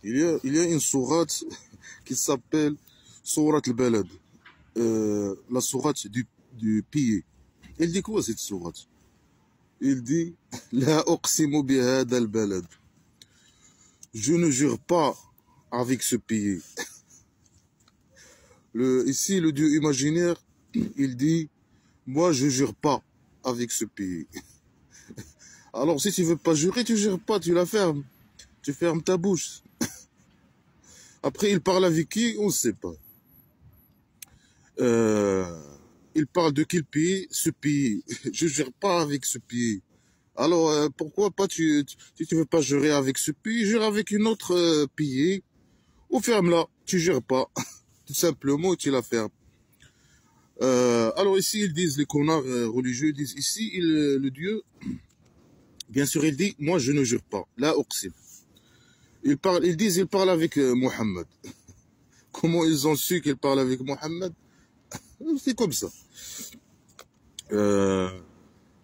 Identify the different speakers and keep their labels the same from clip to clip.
Speaker 1: Il y a une sourate qui s'appelle Sourate al-Balad, la sourate du pilier. Il dit quoi cette sourate? Il dit La uqsimu bihada al-balad. Je ne jure pas avec ce pays. Ici, le Dieu imaginaire, il dit moi, je jure pas avec ce pays. Alors, si tu veux pas jurer, tu jures pas, tu la fermes. Tu fermes ta bouche. Après, il parle avec qui? On ne sait pas. Il parle de quel pays? Ce pays. Je jure pas avec ce pays. Alors, pourquoi pas si tu veux pas jurer avec ce pays, jure avec une autre pays, ou ferme-la, tu jures pas. Tout simplement, tu la fermes. Alors ici, ils disent, les connards religieux, ils disent ici, le Dieu, bien sûr, il dit, moi je ne jure pas. Là, uqsim. Il parle avec Mohammed. Comment ils ont su qu'il parle avec Mohammed? C'est comme ça.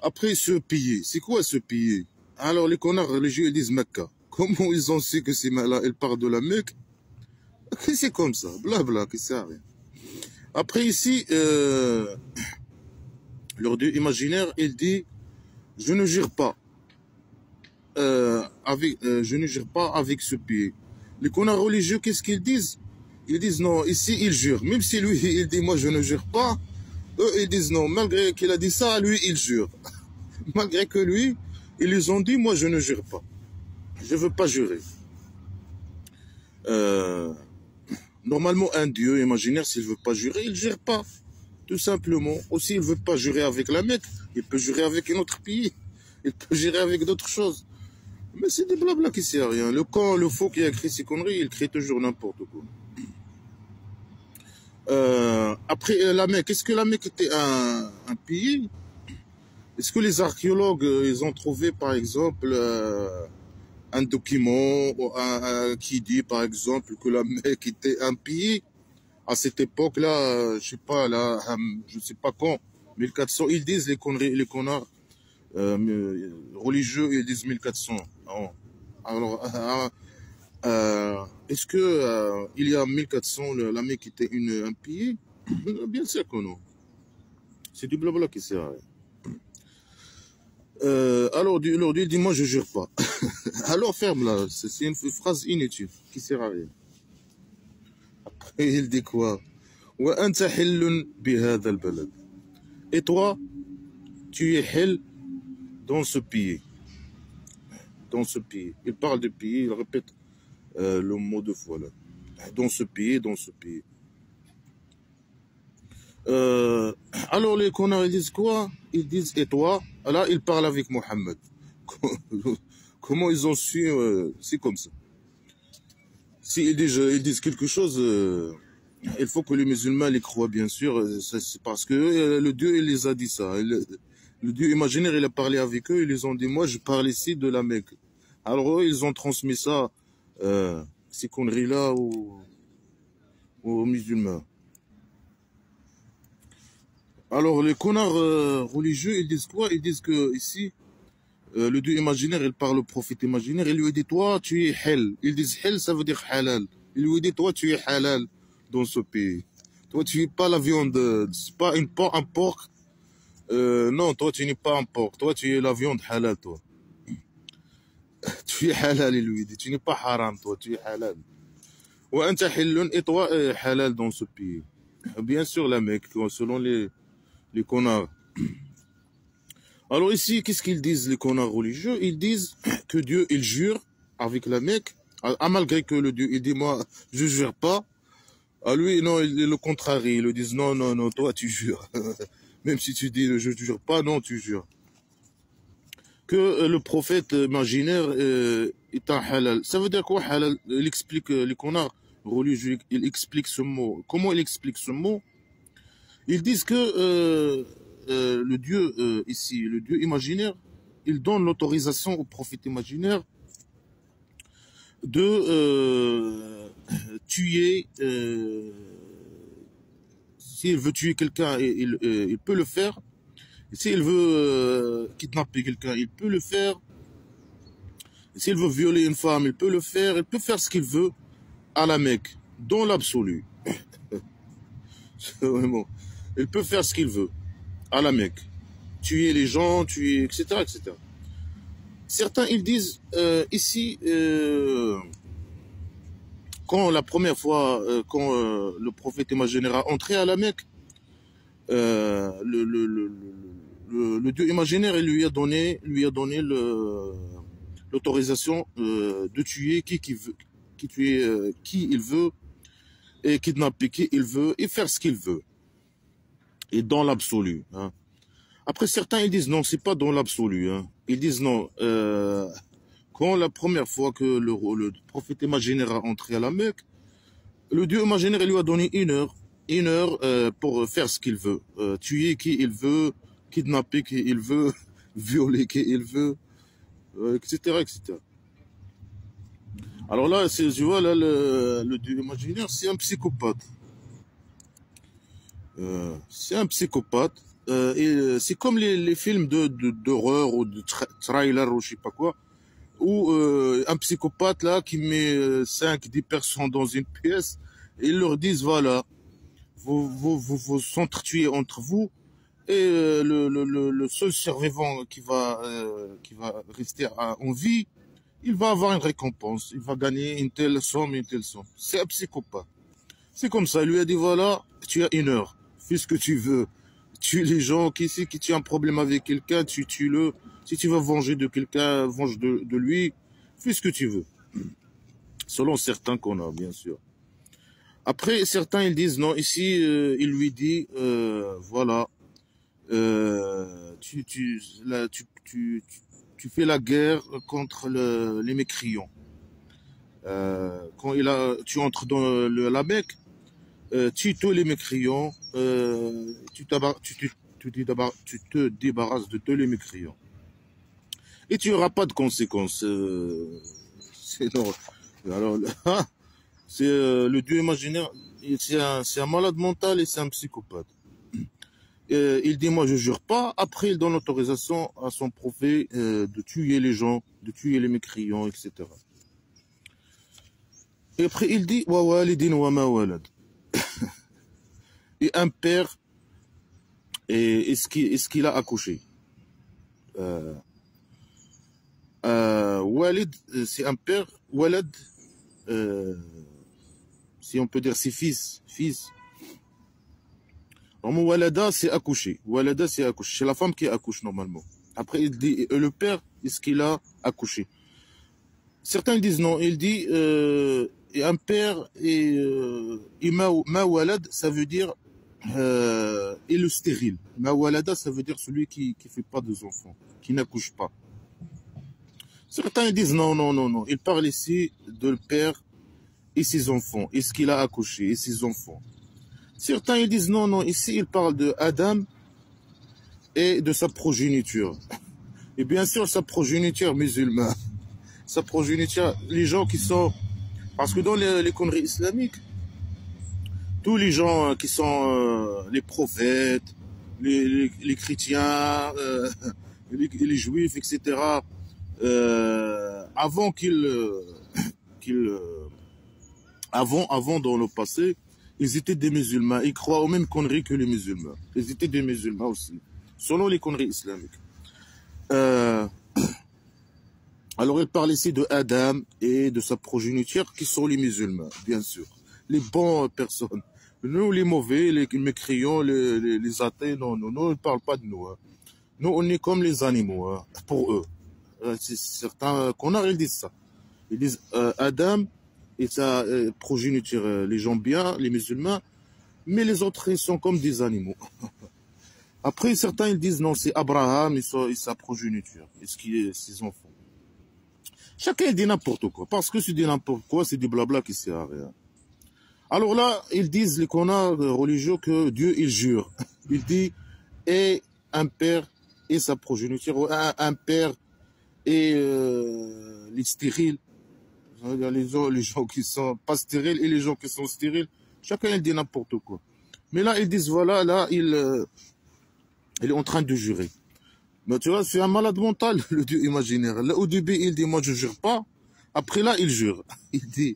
Speaker 1: Après ce pays, c'est quoi ce pays? Alors les connards religieux, ils disent Mecca. Comment ils ont su que c'est là, ils parlent de la Mecque? C'est comme ça, blabla, qui sert à rien. Après ici, leur Dieu imaginaire, il dit, je ne jure pas. Je ne jure pas avec ce pays. Les connards religieux, qu'est-ce qu'ils disent? Ils disent non, ici ils jurent. Même si lui, il dit moi je ne jure pas, eux ils disent non. Malgré qu'il a dit ça, lui il jure. Malgré que lui, ils lui ont dit moi je ne jure pas. Je ne veux pas jurer. Normalement, un Dieu imaginaire, s'il ne veut pas jurer, il ne jure pas. Tout simplement. Aussi, il ne veut pas jurer avec la Mecque. Il peut jurer avec un autre pays. Il peut jurer avec d'autres choses. Mais c'est des blabla qui ne servent à rien. Le faux qui a écrit ces conneries, il crée toujours n'importe quoi. Après la Mecque, est-ce que la Mecque était un pays? Est-ce que les archéologues, ils ont trouvé par exemple un document qui dit par exemple que la Mecque était un pays? À cette époque-là, je sais pas, là, je sais pas quand, 1400, ils disent les conneries, les connards religieux, ils disent 1400. Non. Alors, est-ce que il y a 1400, la Mecque était un pays? Bien sûr que non. C'est du blabla qui sert à rien. Alors, l'ordi dit, moi je jure pas. Alors ferme-la, c'est une phrase inutile, qui sert à rien. Après, il dit quoi? وأنت حل بهذا البلد. Et toi, tu es hell dans ce pays. Dans ce pays. Il parle de pays, il répète le mot deux fois là. Dans ce pays, dans ce pays. Alors les connards, ils disent quoi? Ils disent, et toi? Là, ils parlent avec Mohammed. Comment ils ont su? C'est comme ça. S'ils disent quelque chose, il faut que les musulmans les croient, bien sûr. C'est parce que le Dieu, il les a dit ça. Le Dieu imaginaire, il a parlé avec eux. Ils les ont dit, moi, je parle ici de la Mecque. Alors eux, ils ont transmis ça, ces conneries-là, aux musulmans. Alors, les connards religieux, ils disent quoi? Ils disent que ici, le Dieu imaginaire, il parle au prophète imaginaire. Il lui dit, toi, tu es hell. Ils disent hell, ça veut dire halal. Il lui dit, toi, tu es halal dans ce pays. Toi, tu n'es pas la viande, c'est pas un porc. Non, toi, tu n'es pas un porc. Toi, tu es la viande halal, toi. Tu es halal, il lui dit. Tu n'es pas haram, toi, tu es halal. Et toi, halal dans ce pays. Bien sûr, la Mecque, selon les connards. Alors ici, qu'est-ce qu'ils disent, les connards religieux? Ils disent que Dieu, il jure avec la Mecque, malgré que le Dieu, il dit, moi, je jure pas. À lui, non, il est le contraire. Ils lui disent, non, non, non, toi, tu jures. Même si tu dis, je jure pas, non, tu jures. Que le prophète imaginaire est un halal. Ça veut dire quoi, halal? Il explique, les connards religieux, il explique ce mot. Comment il explique ce mot? Ils disent que le Dieu ici, le Dieu imaginaire, il donne l'autorisation au prophète imaginaire de tuer. S'il veut tuer quelqu'un, il peut le faire. S'il veut kidnapper quelqu'un, il peut le faire. S'il veut violer une femme, il peut le faire. Il peut faire ce qu'il veut à la Mecque, dans l'absolu. Vraiment. Il peut faire ce qu'il veut à la Mecque. Tuer les gens, tuer, etc., etc. Certains, ils disent, ici, quand la première fois, quand le prophète imaginaire a entré à la Mecque, le Dieu imaginaire il lui a donné l'autorisation de tuer qui il veut et kidnapper qui il veut et faire ce qu'il veut et dans l'absolu. Hein. Après certains ils disent non, c'est pas dans l'absolu. Hein. Ils disent non. Quand la première fois que le prophète imaginaire a entré à la Mecque, le Dieu imaginaire il lui a donné une heure pour faire ce qu'il veut, tuer qui il veut, kidnapper qui il veut, violer qui il veut, etc., etc. Alors là, tu vois, là, le Dieu imaginaire, c'est un psychopathe. C'est un psychopathe. C'est comme les films d'horreur ou de trailer ou je sais pas quoi, où un psychopathe là qui met 5-10 personnes dans une pièce et ils leur disent voilà, vous s'entretuez entre vous et le seul survivant qui va rester en vie, il va avoir une récompense, il va gagner une telle somme, une telle somme. C'est un psychopathe. C'est comme ça, il lui a dit voilà, tu as une heure, fais ce que tu veux, tue les gens, qui tu as un problème avec quelqu'un, tu tues-le, si tu vas venger de quelqu'un, venge de lui, fais ce que tu veux. Selon certains qu'on a, bien sûr. Après, certains, ils disent non, ici, il lui dit, voilà, tu fais la guerre contre les mécréants. Quand tu entres dans la Mecque, tu tues les mécréants, tu te débarrasses de tous les mécréants. Et tu n'auras pas de conséquences. C'est non. Alors là, c'est le Dieu imaginaire, c'est un malade mental et c'est un psychopathe. Il dit moi je jure pas. Après il donne l'autorisation à son prophète de tuer les gens, de tuer les mécréants, etc. Et après il dit wa walidin wa ma walad. Et un père et est-ce qu'il a accouché. Walid c'est un père, walad si on peut dire c'est fils. Normalement, walada, c'est accoucher. Walada, c'est accoucher. C'est la femme qui accouche normalement. Après, il dit, le père, est-ce qu'il a accouché? Certains disent non. Il dit, un père et ma walad, ça veut dire et le stérile. Ma walada, ça veut dire celui qui fait pas des enfants, qui n'accouche pas. Certains disent non. Il parle ici de le père et ses enfants. Est-ce qu'il a accouché et ses enfants? Certains ils disent non, ici il parle de Adam et de sa progéniture. Et bien sûr sa progéniture musulmane. Sa progéniture, les gens qui sont... Parce que dans les conneries islamiques, tous les gens qui sont les prophètes, les chrétiens, les juifs, etc., avant avant dans le passé, ils étaient des musulmans. Ils croient aux mêmes conneries que les musulmans. Ils étaient des musulmans aussi, selon les conneries islamiques. Alors, il parle ici de Adam et de sa progéniture qui sont les musulmans, bien sûr. Les bonnes personnes. Nous, les mauvais, les mécréants, les athées, non, ils ne parlent pas de nous. Hein. Nous, on est comme les animaux, hein, pour eux. C'est certains connards, ils disent ça. Ils disent Adam et sa progéniture, les gens bien, les musulmans, mais les autres, ils sont comme des animaux. Après, certains, ils disent non, c'est Abraham et sa progéniture, et ses enfants. Chacun dit n'importe quoi, parce que si dit n'importe quoi, c'est du blabla qui sert à rien. Alors là, ils disent, les connards religieux, que Dieu, il jure. Il dit, et un père et sa progéniture, un père et les stériles, les gens qui sont pas stériles et les gens qui sont stériles, chacun il dit n'importe quoi. Mais là, ils disent, voilà, là, il est en train de jurer. Mais tu vois, c'est un malade mental, le Dieu imaginaire. Là, au début, il dit, moi, je jure pas. Après, là, il jure. Il dit,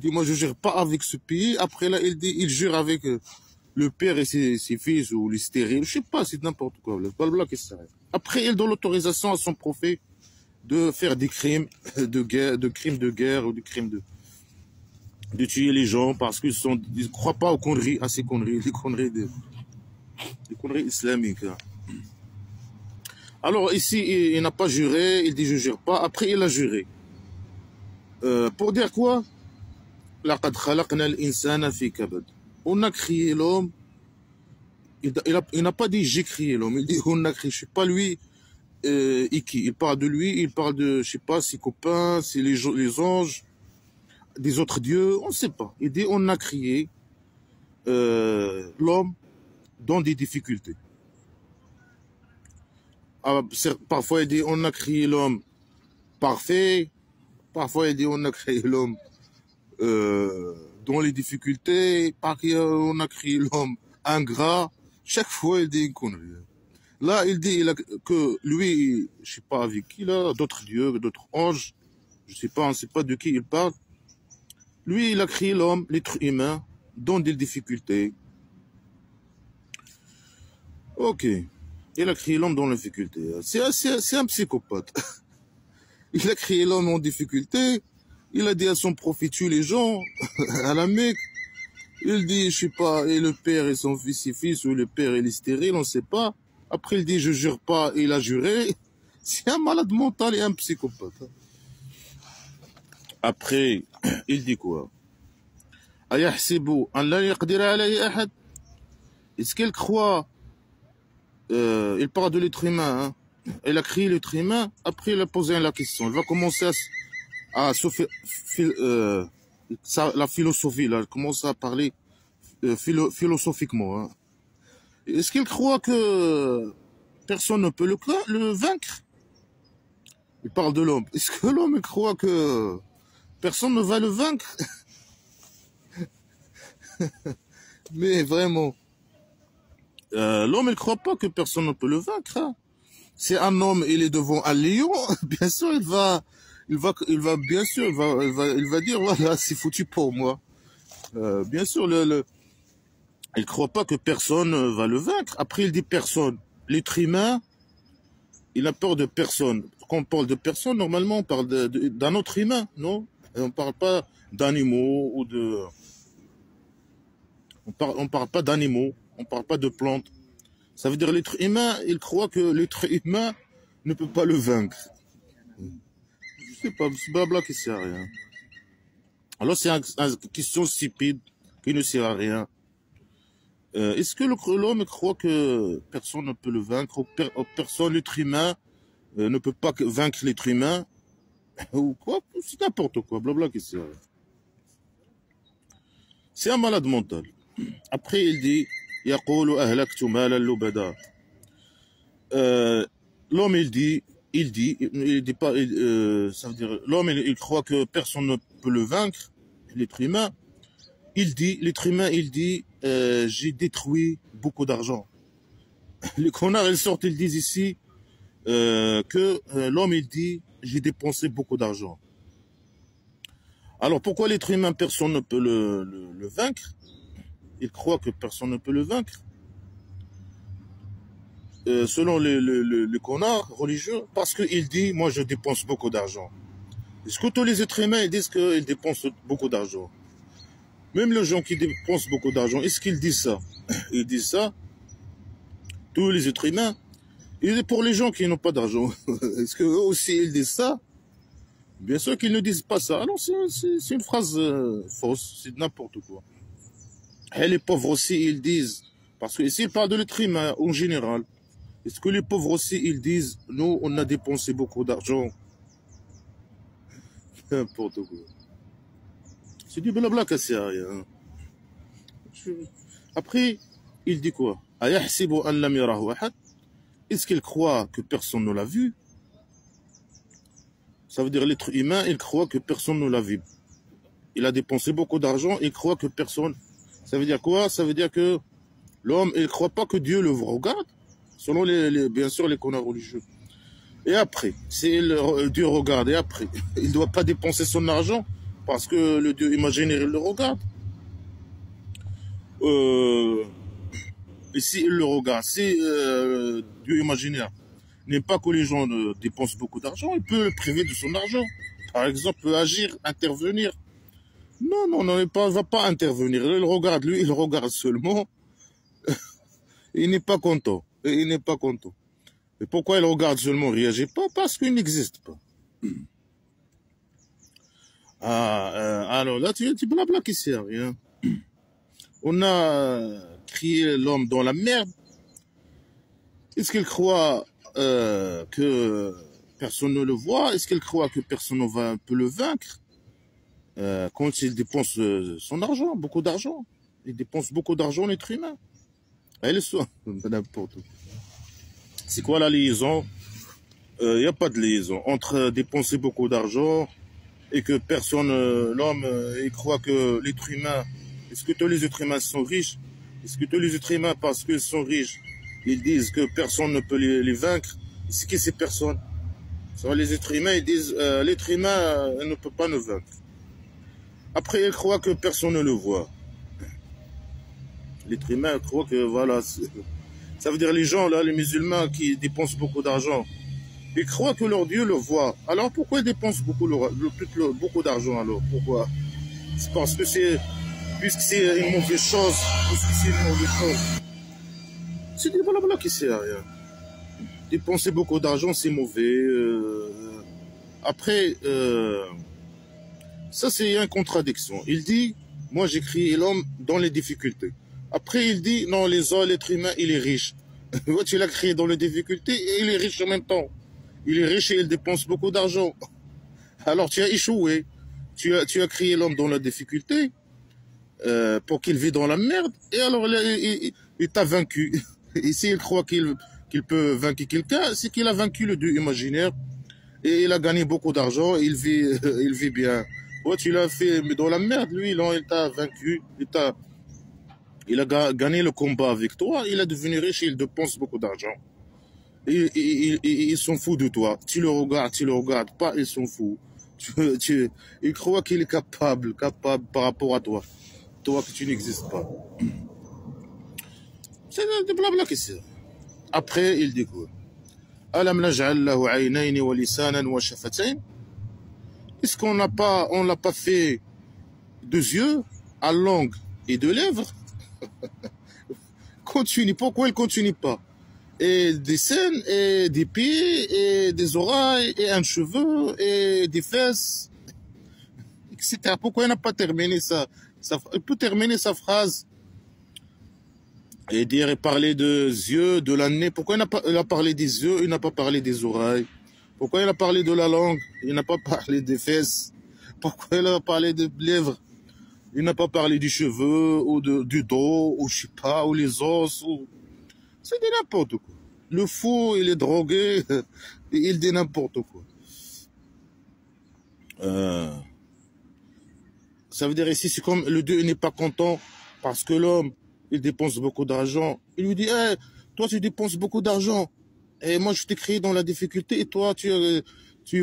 Speaker 1: moi, je jure pas avec ce pays. Après, là, il dit, il jure avec le père et ses fils ou les stériles. Je sais pas, c'est n'importe quoi. Après, il donne l'autorisation à son prophète de faire des crimes de guerre, ou des crimes de tuer les gens parce ils croient pas aux conneries, à ces conneries, les conneries islamiques. Hein. Alors ici, il n'a pas juré, il dit je jure pas. Après, il a juré. Pour dire quoi? لقد خلقنا الإنسان في كبد. On a créé l'homme. Il n'a pas dit j'ai créé l'homme. Il dit on a créé. Je sais pas lui. Iki. Il parle de lui. Il parle de je sais pas ses copains, c'est les anges, des autres dieux. On ne sait pas. Il dit on a créé l'homme dans des difficultés. Alors, parfois il dit on a créé l'homme parfait. Parfois il dit on a créé l'homme dans les difficultés, on a créé l'homme ingrat. Chaque fois, il dit une connerie. Là, il dit que lui, je sais pas avec qui, là, d'autres dieux, d'autres anges, je sais pas, on ne sait pas de qui il parle. Lui, il a créé l'homme, l'être humain, dans des difficultés. Ok. Il a créé l'homme dans les difficultés. C'est un psychopathe. Il a créé l'homme en difficulté. Il a dit à son prophète, tue les gens, à la Mecque. Il dit, je sais pas, et le père et son fils, ou le père et les stériles, on ne sait pas. Après, il dit, je jure pas, et il a juré. C'est un malade mental et un psychopathe. Après, il dit quoi? Est-ce qu'il croit, il parle de l'être humain, hein? Il a créé l'être humain, après il a posé la question. Il va commencer la philosophie, là, commence à parler philosophiquement. Hein. Est-ce qu'il croit que personne ne peut le vaincre? Il parle de l'homme. Est-ce que l'homme croit que personne ne va le vaincre? Mais vraiment, l'homme ne croit pas que personne ne peut le vaincre. Hein. Si un homme il est devant un lion, bien sûr il va bien sûr il va dire voilà c'est foutu pour moi. Bien sûr il croit pas que personne va le vaincre. Après il dit personne. L'être humain, il a peur de personne. Quand on parle de personne, normalement on parle d'un autre humain, non? Et on parle pas d'animaux ou de. On parle pas d'animaux, on parle pas de plantes. Ça veut dire l'être humain, il croit que l'être humain ne peut pas le vaincre. Je sais pas, c'est blabla qui sert à rien. Alors c'est une question stupide qui ne sert à rien. Est-ce que l'homme croit que personne ne peut le vaincre, ou personne, l'être humain, ne peut pas vaincre l'être humain, ou quoi? C'est n'importe quoi, blabla qui sert à rien. C'est un malade mental. Après il dit, يقول أهلكت مالا لبدا. L'homme il dit pas, ça veut dire l'homme il croit que personne ne peut le vaincre, l'être humain. L'être humain il dit j'ai détruit beaucoup d'argent. Les connards ils sortent, ils disent ici que l'homme il dit j'ai dépensé beaucoup d'argent. Alors pourquoi l'être humain personne ne peut le vaincre? Il croit que personne ne peut le vaincre. Selon les connards religieux, parce qu'il dit, moi je dépense beaucoup d'argent. Est-ce que tous les êtres humains ils disent qu'ils dépensent beaucoup d'argent? Même les gens qui dépensent beaucoup d'argent, est-ce qu'ils disent ça? Ils disent ça, tous les êtres humains. Et pour les gens qui n'ont pas d'argent, est-ce qu'eux aussi ils disent ça? Bien sûr qu'ils ne disent pas ça. Alors c'est une phrase fausse, c'est n'importe quoi. Et les pauvres aussi ils disent, parce que ici ils parlent de l'être humain en général. Est-ce que les pauvres aussi, ils disent, nous, on a dépensé beaucoup d'argent? N'importe quoi. C'est du blabla qui sert à rien. Après, il dit quoi? Est-ce qu'il croit que personne ne l'a vu? Ça veut dire l'être humain, il croit que personne ne l'a vu. Il a dépensé beaucoup d'argent, il croit que personne... Ça veut dire quoi? Ça veut dire que l'homme, il ne croit pas que Dieu le regarde. Selon bien sûr les connards religieux. Et après, c'est le Dieu regarde, et après, il ne doit pas dépenser son argent parce que le Dieu imaginaire, il le regarde. Euh, et s'il le regarde, si Dieu imaginaire n'aime pas que les gens dépensent beaucoup d'argent, il peut le priver de son argent. Par exemple, peut agir, intervenir. Non, non, non, il ne va pas intervenir. Il regarde, lui, il regarde seulement. Il n'est pas content. Et il n'est pas content. Et pourquoi il regarde seulement, il ne réagit pas? Parce qu'il n'existe pas. Alors là, tu blabla qui sert à rien. On a créé l'homme dans la merde. Est-ce qu'il croit que personne ne le voit? Est-ce qu'il croit que personne ne peut le vaincre quand il dépense son argent, beaucoup d'argent? Il dépense beaucoup d'argent, l'être humain. Elle est n'importe quoi. C'est quoi la liaison? Il n'y a pas de liaison entre dépenser beaucoup d'argent et que personne, l'homme, il croit que l'être humain, est-ce que tous les êtres humains sont riches? Est-ce que tous les êtres humains, parce qu'ils sont riches, ils disent que personne ne peut les vaincre? C'est qui ces personnes? Les êtres humains, ils disent l'être humain ne peut pas nous vaincre. Après, ils croient que personne ne le voit. L'être humain croit que voilà, ça veut dire les gens là, les musulmans qui dépensent beaucoup d'argent, ils croient que leur Dieu le voit. Alors pourquoi ils dépensent beaucoup d'argent alors? Pourquoi? C'est parce que puisque c'est une mauvaise chose, c'est des blabla qui sert à rien. Dépenser beaucoup d'argent, c'est mauvais. Après, ça c'est une contradiction. Il dit, moi j'ai créé l'homme dans les difficultés. Après il dit, non, l'être humain, il est riche. Tu l'as créé dans les difficultés et il est riche en même temps. Il est riche et il dépense beaucoup d'argent. Alors tu as échoué. Tu as créé l'homme dans la difficulté pour qu'il vive dans la merde. Et alors il t'a vaincu. Et s'il croit qu'il peut vaincre quelqu'un, c'est qu'il a vaincu le Dieu imaginaire. Et il a gagné beaucoup d'argent. Il vit bien. Ouais, tu l'as fait mais dans la merde. Lui, non, il t'a vaincu. Il a gagné le combat avec toi. Il est devenu riche et il dépense beaucoup d'argent. Ils s'en foutent de toi. Tu le regardes pas, ils s'en foutent. Ils croient qu'il est capable par rapport à toi. Toi que tu n'existes pas. C'est des blabla qui c'est. Après, il dit quoi? Alam naj'al lahu 'aynayn wa lisanan wa shafatayn? Est-ce qu'on l'a pas fait deux yeux, à langue et deux lèvres? Continue. Pourquoi il continue pas? Et des scènes, et des pieds, et des oreilles, et un cheveu, et des fesses, etc. Pourquoi il n'a pas terminé il peut terminer sa phrase et dire et parler des yeux, de la nez. Pourquoi il a parlé des yeux, il n'a pas parlé des oreilles? Pourquoi il a parlé de la langue, il n'a pas parlé des fesses? Pourquoi il a parlé des lèvres, il n'a pas parlé du cheveu, ou du dos, ou je sais pas, ou les os, ou... C'est de n'importe quoi. Le fou, il est drogué, et il dit n'importe quoi. Ça veut dire ici, c'est comme le Dieu n'est pas content parce que l'homme, il dépense beaucoup d'argent. Il lui dit, hey, toi tu dépenses beaucoup d'argent. Et moi je t'ai créé dans la difficulté et toi tu es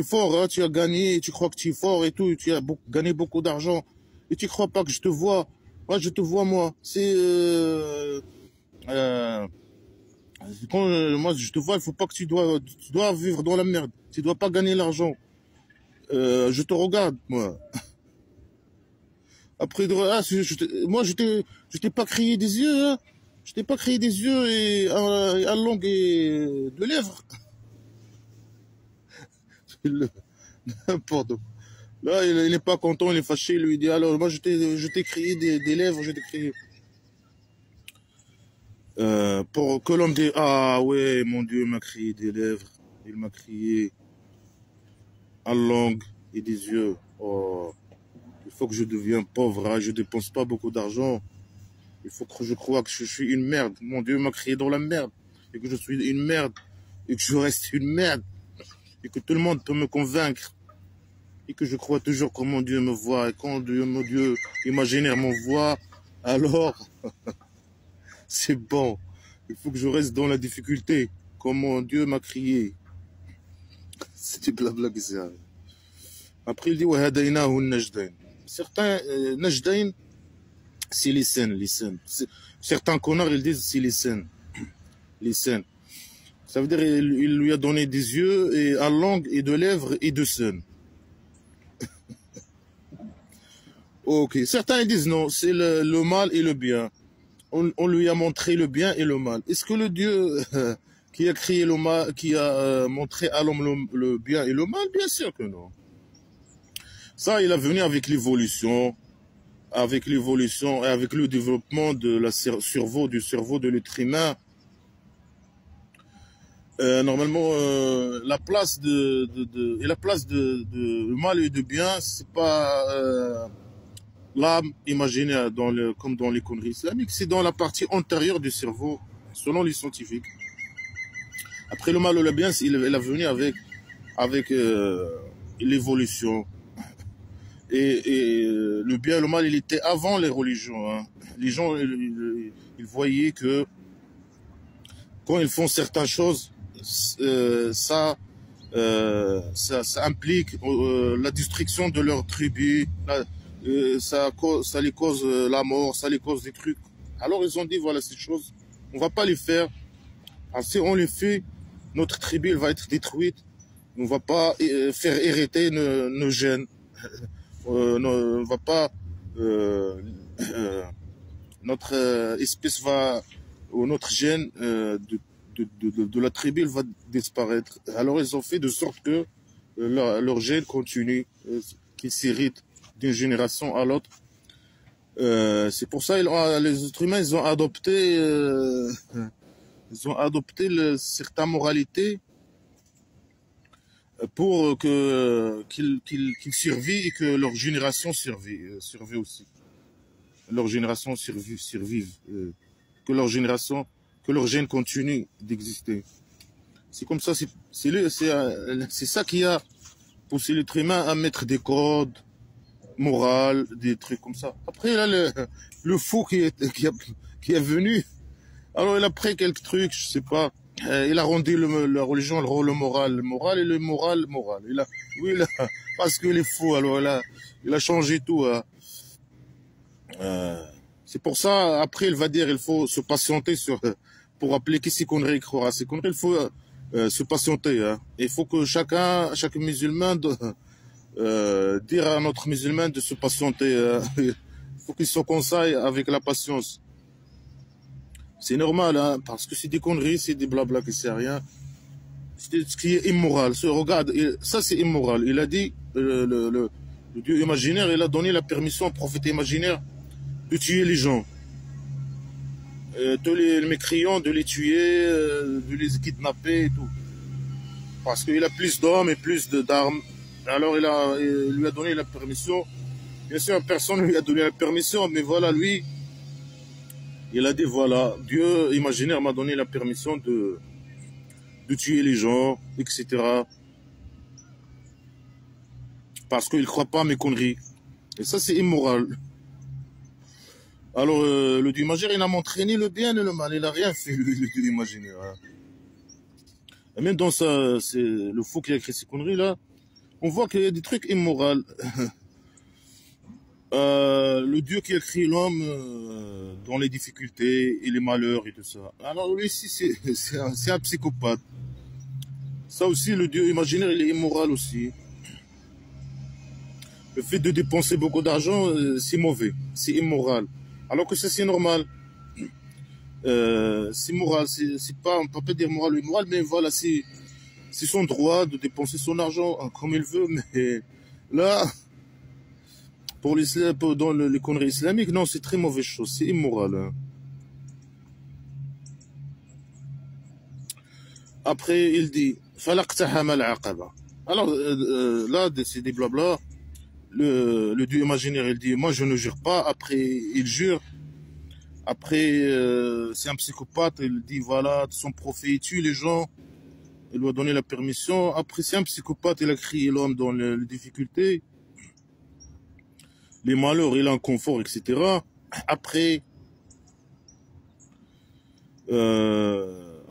Speaker 1: fort, hein, tu as gagné, tu crois que tu es fort et tout, tu as gagné beaucoup d'argent. Et tu crois pas que je te vois. Moi je te vois moi. C'est... quand moi je te vois, il faut pas que tu dois vivre dans la merde. Tu dois pas gagner l'argent. Je te regarde, moi. Après, moi, je t'ai pas créé des yeux, hein. Je t'ai pas créé des yeux et à langue et de lèvres. N'importe quoi. Là, il n'est pas content, il est fâché, il lui dit, alors, moi, je t'ai créé des lèvres, je t'ai créé. Pour que l'homme dise, ah ouais, mon Dieu m'a créé des lèvres, il m'a créé à langue et des yeux. Oh. Il faut que je devienne pauvre, hein. Je ne dépense pas beaucoup d'argent. Il faut que je croie que je suis une merde. Mon Dieu m'a créé dans la merde. Et que je suis une merde. Et que je reste une merde. Et que tout le monde peut me convaincre. Et que je crois toujours que mon Dieu me voit. Et quand mon Dieu imaginaire me voit, alors, c'est bon. Il faut que je reste dans la difficulté. Comme mon Dieu m'a créé. C'est du blabla qui s'est arrivé. Après, il dit, وهديناه النجدين. Certains, Najdain, c'est les scènes, les scènes. Certains connards, ils disent, c'est les scènes. Les scènes. Ça veut dire, il lui a donné des yeux, et à langue, et de lèvres, et de scènes. Ok. Certains, ils disent, non, c'est le mal et le bien. On lui a montré le bien et le mal. Est-ce que le Dieu qui a créé le mal, qui a montré à l'homme le bien et le mal? Bien sûr que non. Ça, il est venu avec l'évolution et avec le développement de la cerveau, du cerveau de l'être humain. Normalement, la place et la place de le mal et de bien, c'est pas l'âme imaginaire comme dans les conneries islamiques, c'est dans la partie antérieure du cerveau, selon les scientifiques. Après le mal ou le bien, il est venu avec l'évolution. Et le bien et le mal, il était avant les religions. Hein. Les gens, ils voyaient que quand ils font certaines choses, ça implique la destruction de leur tribu, ça les cause la mort, ça les cause des trucs. Alors ils ont dit, voilà ces choses, on va pas les faire. Alors, si on les fait, notre tribu elle va être détruite. On va pas faire hériter nos gènes. On va pas notre espèce va ou notre gène de la tribu va disparaître. Alors ils ont fait de sorte que leur gène continue, qu'ils s'héritent d'une génération à l'autre. C'est pour ça les êtres humains ils ont adopté certaines moralités pour qu'ils survivent et que leur génération survive aussi. Leur génération survive, que leur gène continue d'exister. C'est comme ça, c'est ça qui a poussé l'être humain à mettre des codes moraux, des trucs comme ça. Après, là, le fou qui est venu, alors il a pris quelques trucs, je sais pas, il a rendu la religion le moral et le moral. Parce qu'il est fou, alors il a changé tout. Hein. C'est pour ça, après, il va dire, il faut se patienter pour appliquer ces conneries, croire à ces conneries, il faut se patienter. Hein. Il faut que chaque musulman dire à notre musulman de se patienter. Il faut qu'il se conseille avec la patience. C'est normal, hein, parce que c'est des conneries, c'est des blabla qui sert à rien. C'est ce qui est immoral. Regarde, ça c'est immoral. Il a dit, le Dieu imaginaire, il a donné la permission au prophète imaginaire de tuer les gens. Tous les mécréants, de les tuer, de les kidnapper et tout. Parce qu'il a plus d'hommes et plus d'armes. Alors il lui a donné la permission. Bien sûr, personne ne lui a donné la permission, mais voilà, lui, il a dit, voilà, Dieu imaginaire m'a donné la permission de tuer les gens, etc. Parce qu'il ne croit pas à mes conneries. Et ça, c'est immoral. Alors, le Dieu imaginaire, il a montré ni le bien ni le mal. Il n'a rien fait, le Dieu imaginaire. Hein. Et même dans ça, c'est le fou qui a écrit ces conneries-là, on voit qu'il y a des trucs immoraux. Le Dieu qui a créé l'homme dans les difficultés et les malheurs et tout ça. Alors lui ici, c'est un psychopathe. Ça aussi, le Dieu imaginaire, il est immoral aussi. Le fait de dépenser beaucoup d'argent, c'est mauvais, c'est immoral. Alors que ça, c'est normal. C'est moral, c'est pas, on peut pas dire moral ou immoral, mais voilà, c'est son droit de dépenser son argent comme il veut, mais là, dans les conneries islamiques, non, c'est très mauvaise chose, c'est immoral. Hein. Après, il dit, alors là, c'est des blabla. Le Dieu imaginaire, il dit, moi je ne jure pas. Après, il jure. Après, c'est un psychopathe, il dit, voilà, son prophète tue les gens. Il lui a donné la permission. Après, c'est un psychopathe, il a créé l'homme dans les difficultés. Les malheurs, il a un confort, etc. Après,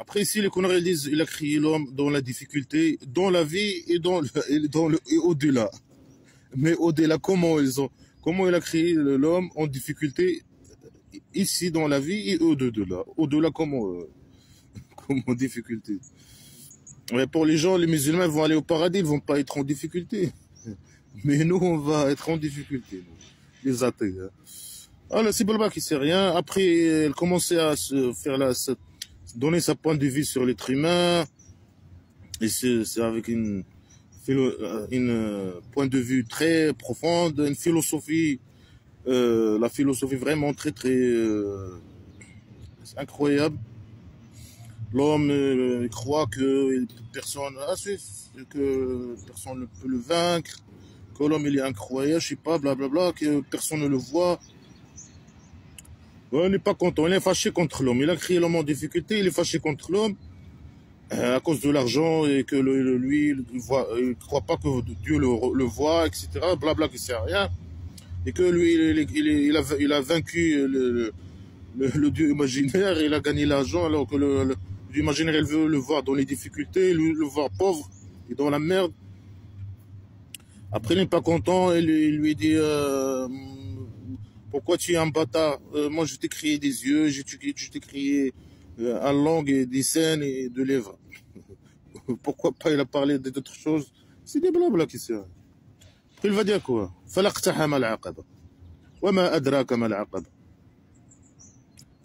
Speaker 1: Après, ici, les connards, ils disent il a créé l'homme dans la difficulté, dans la vie et au-delà. Mais au-delà, comment il a créé l'homme en difficulté ici dans la vie et au-delà. Au-delà, comment en difficulté. Mais pour les gens, les musulmans vont aller au paradis, ils vont pas être en difficulté. Mais nous, on va être en difficulté, nous, les athées. Hein. Alors, c'est Bolba qui sait rien. Après, elle commençait à se faire donner sa point de vue sur l'être humain. Et c'est avec une point de vue très profonde, une philosophie, la philosophie vraiment très incroyable. L'homme croit que personne ne peut le vaincre, que l'homme il est incroyable, je sais pas, blablabla, que personne ne le voit. On n'est pas content, il est fâché contre l'homme. Il a créé l'homme en difficulté, il est fâché contre l'homme à cause de l'argent et que lui, il croit pas que Dieu le voit, etc. Blabla, qui sert à rien. Et que lui, il a vaincu le Dieu imaginaire, il a gagné l'argent, alors que le Dieu imaginaire, il veut le voir dans les difficultés, le voir pauvre et dans la merde. Après, il n'est pas content, il lui dit pourquoi tu es un bâtard? Moi, je t'ai créé des yeux, je t'ai créé une langue et des scènes et de lèvres. Pourquoi pas il a parlé d'autres choses? C'est des blabla qui sert. Il va dire quoi? فَلَقْتَحَمَ الْعَقَبَةَ وَمَا أَدْرَاكَ مَا الْعَقَبَةَ.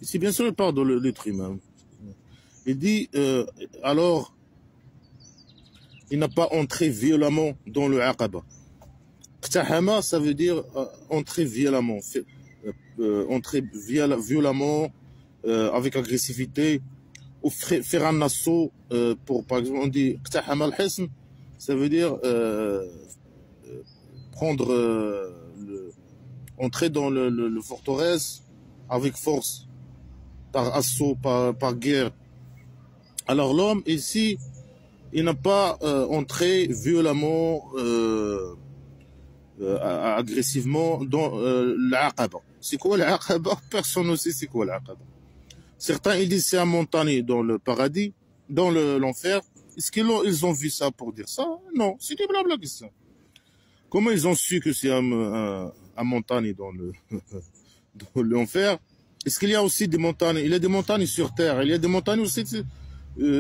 Speaker 1: Ici, bien sûr, il parle de l'être humain. Il dit, alors, il n'a pas entré violemment dans le aqaba. Qtahama, ça veut dire entrer violemment. Entrer violemment, avec agressivité, ou faire un assaut, par exemple, on dit Qtahama al-Hisn, ça veut dire prendre, entrer dans le forteresse avec force, par assaut, par guerre. Alors l'homme ici, il n'a pas entré violemment, agressivement dans l'aqaba. C'est quoi l'aqaba? Personne ne sait c'est quoi l'aqaba. Certains ils disent c'est un montagne dans le paradis, dans l'enfer. Est-ce qu'ils ont vu ça pour dire ça? Non, c'est des blabla qui sont. Comment ils ont su que c'est un montagne dans l'enfer? Est-ce qu'il y a aussi des montagnes? Il y a des montagnes sur terre, il y a des montagnes aussi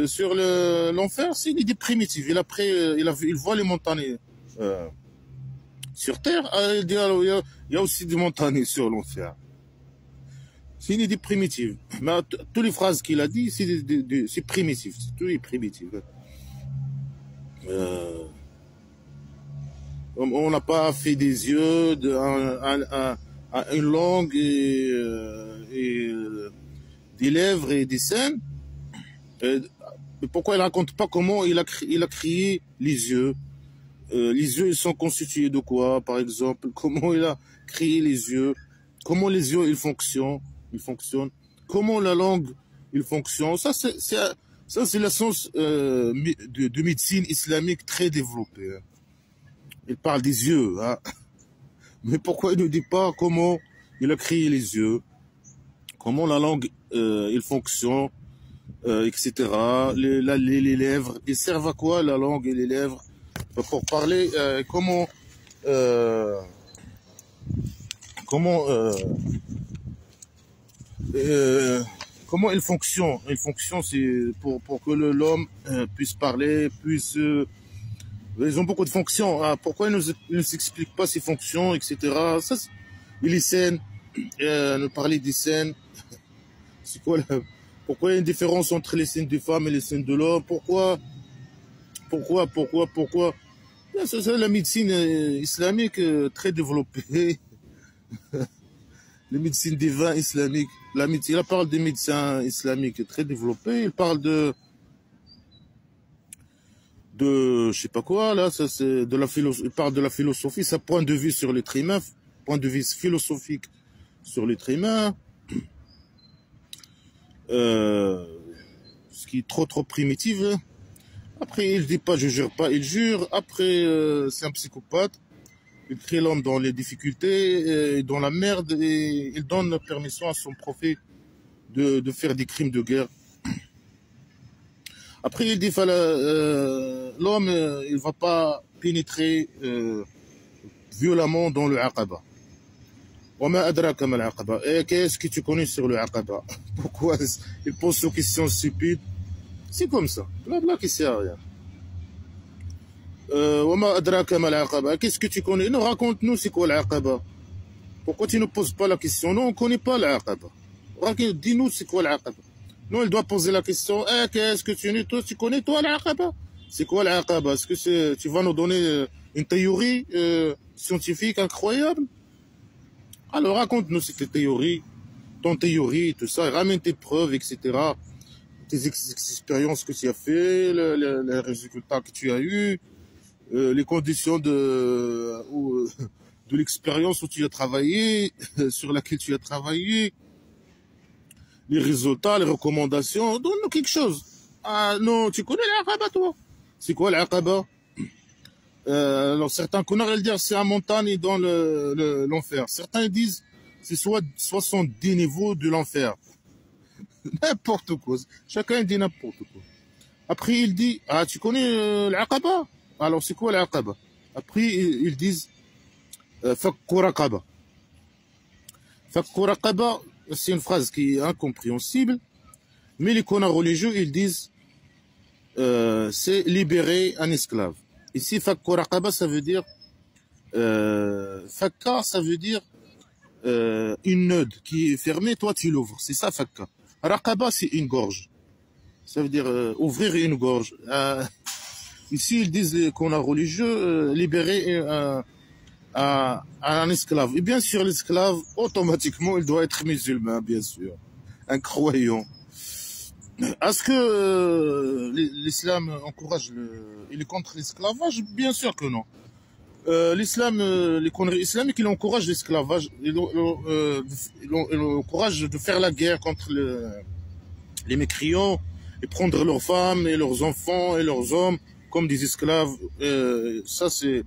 Speaker 1: sur l'enfer. C'est des primitifs. Il voit les montagnes sur terre. Il dit alors, il y a aussi des montagnes sur l'enfer. C'est une idée primitive. Mais toutes les phrases qu'il a dit, c'est primitif. Tout est primitif. On n'a pas fait des yeux, une langue et des lèvres et des scènes. Mais pourquoi il raconte pas comment il a créé les yeux? Les yeux, ils sont constitués de quoi, par exemple? Comment il a créé les yeux? Comment les yeux, ils fonctionnent? Comment la langue, il fonctionne? Ça, c'est la science de médecine islamique très développée. Hein. Il parle des yeux, hein. Mais pourquoi il ne dit pas comment il a créé les yeux? Comment la langue, il fonctionne, etc. Les lèvres, ils servent à quoi la langue et les lèvres? Pour parler, comment ils fonctionnent. Ils fonctionnent, c'est pour que l'homme puisse parler, puisse... ils ont beaucoup de fonctions. Hein. Pourquoi ils ne s'expliquent pas ces fonctions, etc. Ça, et les scènes, nous parler des scènes. C'est quoi pourquoi il y a une différence entre les scènes des femmes et les scènes de l'homme? Pourquoi c'est la médecine islamique très développée. La médecine divine islamique. Il parle des médecins islamiques très développés. Il parle de je sais pas quoi, là, ça c'est de la philosophie. Il parle de la philosophie, sa point de vue sur l'être humain, point de vue philosophique sur l'être humain. Ce qui est trop primitif. Hein. Après, il dit pas, je jure pas, il jure. Après, c'est un psychopathe. Il crée l'homme dans les difficultés, dans la merde, et il donne la permission à son prophète de faire des crimes de guerre. Après, il dit l'homme, il ne va pas pénétrer violemment dans le aqaba. وما أدراك ما العقبة. Et qu'est-ce que tu connais sur le aqaba? Pourquoi il pose ces questions stupides? C'est comme ça. Blabla qui sert à rien. وما أدراك ما العقبة. Qu'est-ce que tu connais? Non, raconte-nous c'est quoi l'aqaba. Pourquoi tu ne poses pas la question? Non, on ne connaît pas l'aqaba. Dis-nous c'est quoi l'aqaba. Non, il doit poser la question. Qu'est-ce que tu connais toi l'aqaba? C'est quoi l'aqaba? Est-ce que tu vas nous donner une théorie scientifique incroyable? Alors raconte-nous cette théorie, ton théorie, tout ça, ramène tes preuves, etc. Tes expériences que tu as fait, les résultats que tu as eus, les conditions de l'expérience où tu as travaillé, sur laquelle tu as travaillé, les résultats, les recommandations, donne-nous quelque chose. Ah non, tu connais l'aqaba toi? C'est quoi l'aqaba? Alors certains connards ils disent c'est un montagne dans l'enfer. Certains disent c'est soit 70 niveaux de l'enfer. N'importe quoi. Chacun dit n'importe quoi. Après il dit ah tu connais l'aqaba? Alors c'est quoi l'aqaba? Après ils disent fakku raqaba. Fakku raqaba, c'est une phrase qui est incompréhensible, mais les connards religieux ils disent c'est libérer un esclave. Ici, fakku raqaba, ça veut dire, fakka, ça veut dire une nœud qui est fermée, toi tu l'ouvres. C'est ça, fakka. Raqaba, c'est une gorge. Ça veut dire ouvrir une gorge. Ici, ils disent qu'on a religieux, libérer un esclave. Et bien sûr, l'esclave, automatiquement, il doit être musulman, bien sûr. Un croyant. Est-ce que l'islam encourage il est contre l'esclavage? Bien sûr que non. L'islam, les conneries islamiques, il encourage l'esclavage. Il encourage de faire la guerre contre les mécréants et prendre leurs femmes et leurs enfants et leurs hommes comme des esclaves. Ça, c'est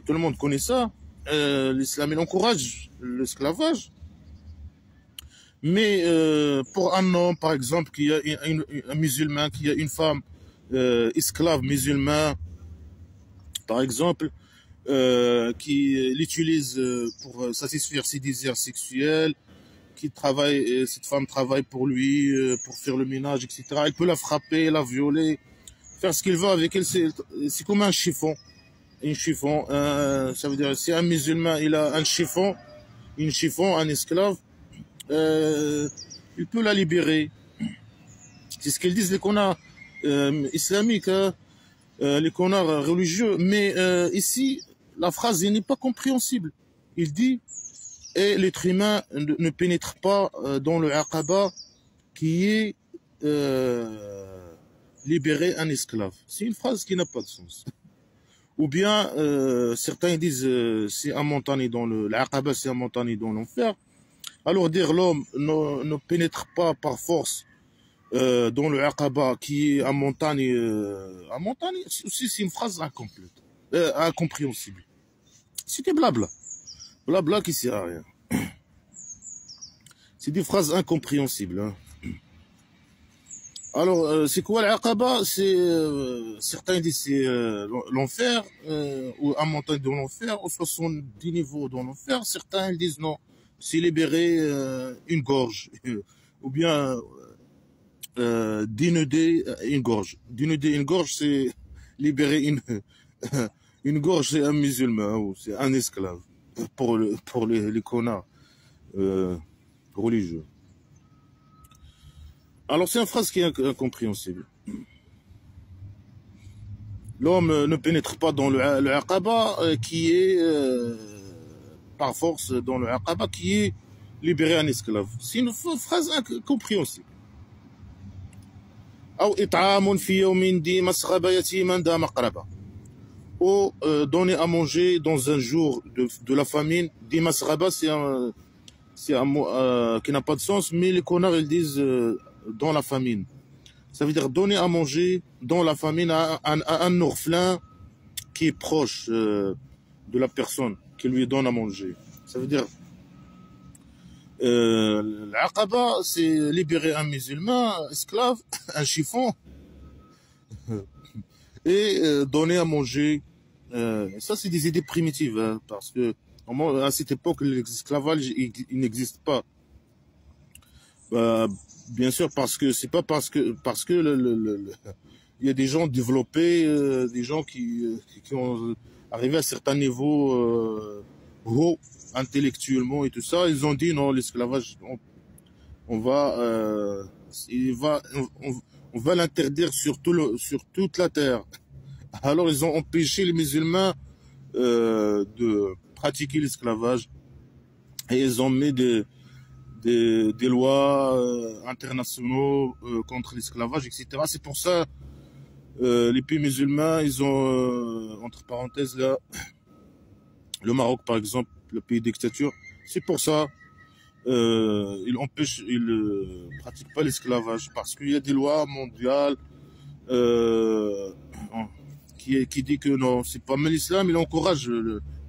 Speaker 1: tout le monde connaît ça. L'islam, il encourage l'esclavage. Mais pour un homme, par exemple, qui a un musulman, qui a une femme esclave musulman, par exemple, qui l'utilise pour satisfaire ses désirs sexuels, cette femme travaille pour lui, pour faire le ménage, etc. Il peut la frapper, la violer, faire ce qu'il veut avec elle. C'est comme un chiffon. Un chiffon, ça veut dire, si un musulman, il a un chiffon, un esclave, il peut la libérer. C'est ce qu'ils disent les connards islamiques, les connards religieux. Mais ici, la phrase n'est pas compréhensible. Il dit et l'être humain ne pénètre pas dans le aqaba qui est libérer un esclave. C'est une phrase qui n'a pas de sens. Ou bien certains disent c'est un montagne dans l'aqaba, c'est un montagne dans l'enfer. Alors dire l'homme ne pénètre pas par force dans le aqaba qui est en montagne, aussi c'est une phrase incomplète, incompréhensible. C'était blabla. Blabla qui sert à rien. C'est des phrases incompréhensibles. Hein. Alors, c'est quoi l'aqaba? Certains disent c'est l'enfer, ou un montagne dans l'enfer, ou 70 niveaux dans l'enfer. Certains ils disent non. C'est libérer une gorge, ou bien dénuder une gorge. Dénuder une gorge, c'est libérer une gorge, c'est un musulman, ou c'est un esclave, pour les connards religieux. Alors c'est une phrase qui est incompréhensible. L'homme ne pénètre pas dans le aqaba qui est... par force dans le aqaba qui est libérer un esclave. C'est une phrase incompréhensible. Ou it'amun fi yawmin di masghaba yatiman da maqraba. Ou donner à manger dans un jour de la famine. Di masghaba, c'est un mot qui n'a pas de sens, mais les connards ils disent dans la famine. Ça veut dire donner à manger dans la famine à un orphelin qui est proche de la personne qui lui donne à manger. Ça veut dire l'aqaba, c'est libérer un musulman, esclave, un chiffon. et donner à manger. Ça, c'est des idées primitives, hein, parce que à cette époque, l'esclavage il n'existe pas. Bien sûr, parce que c'est pas parce que il y a des gens développés, des gens qui ont arrivé à certains niveaux hauts intellectuellement et tout ça, ils ont dit non, l'esclavage, on va, on va l'interdire sur toute la terre. Alors ils ont empêché les musulmans de pratiquer l'esclavage et ils ont mis des lois internationaux contre l'esclavage, etc. C'est pour ça les pays musulmans, ils ont, entre parenthèses là, le Maroc par exemple, le pays dictature, c'est pour ça ils pratiquent pas l'esclavage parce qu'il y a des lois mondiales qui dit que non, c'est pas mal l'islam, il encourage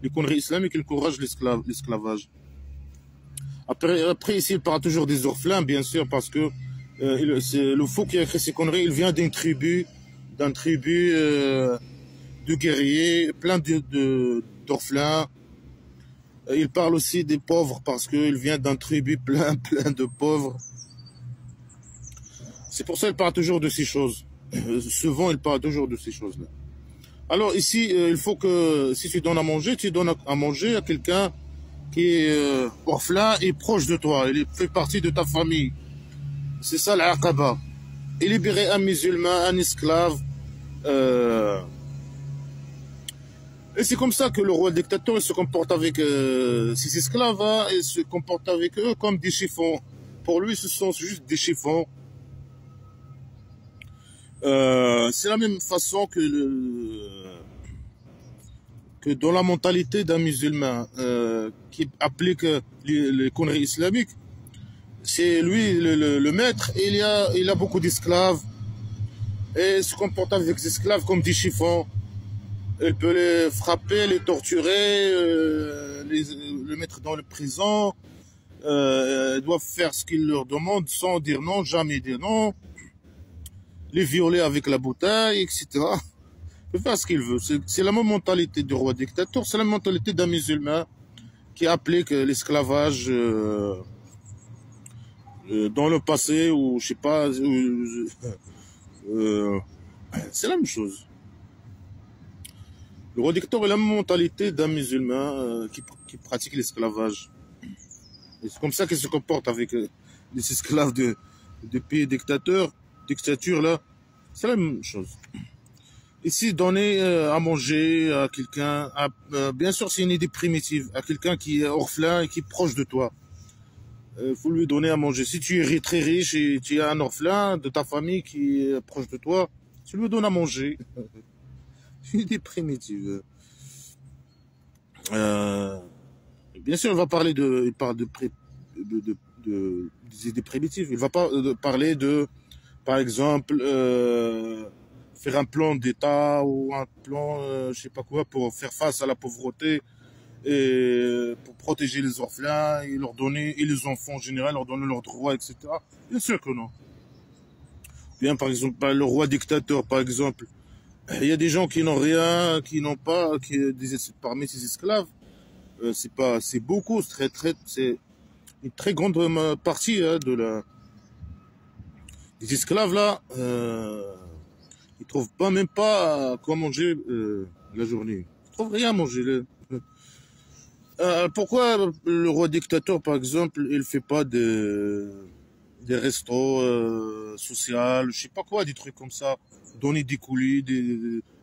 Speaker 1: les conneries islamiques, il encourage l'esclavage. Après, ici, il parle toujours des orphelins, bien sûr, parce que c'est le fou qui a écrit ces conneries, il vient d'une tribu de guerriers, plein d'orphelins. Il parle aussi des pauvres, parce qu'il vient d'une tribu plein de pauvres. C'est pour ça qu'il parle toujours de ces choses. Souvent, il parle toujours de ces choses-là. Alors ici, il faut que, si tu donnes à manger à quelqu'un qui est orphelin et proche de toi, il fait partie de ta famille. C'est ça l'aqaba. Et libérer un musulman, un esclave. Et c'est comme ça que le roi dictateur il se comporte avec ses esclaves, hein, il se comporte avec eux comme des chiffons. Pour lui, ce sont juste des chiffons. C'est la même façon que dans la mentalité d'un musulman qui applique les conneries islamiques. C'est lui le maître, et il a beaucoup d'esclaves, et il se comporte avec les esclaves comme des chiffons. Il peut les frapper, les torturer, les mettre dans la prison. Ils doivent faire ce qu'il leur demande sans dire non, jamais dire non. Les violer avec la bouteille, etc. Il peut faire ce qu'il veut. C'est la même mentalité du roi dictateur, c'est la même mentalité d'un musulman qui applique l'esclavage dans le passé, ou je sais pas, c'est la même chose. Le roi dictateur a la même mentalité d'un musulman qui pratique l'esclavage. C'est comme ça qu'il se comporte avec les esclaves de pays dictature là. C'est la même chose. Ici, donner à manger à quelqu'un, bien sûr c'est une idée primitive, à quelqu'un qui est orphelin et qui est proche de toi. Il faut lui donner à manger. Si tu es très riche et tu as un orphelin de ta famille qui est proche de toi, tu lui donnes à manger. C'est une idée primitive. Bien sûr, il parle des idées primitives. Il va pas parler de, par exemple, faire un plan d'État ou un plan, je sais pas quoi, pour faire face à la pauvreté et pour protéger les orphelins et les enfants en général, leur donner leurs droits, etc. Bien sûr que non. Bien, par exemple, le roi dictateur, par exemple, il y a des gens qui n'ont rien, qui n'ont pas, parmi ces esclaves, c'est beaucoup, c'est une très grande partie hein, des esclaves là. Ils trouvent pas même pas quoi manger la journée. Ils trouvent rien à manger. Pourquoi le roi dictateur, par exemple, il fait pas des restos sociaux, je sais pas quoi, des trucs comme ça, donner des coulis,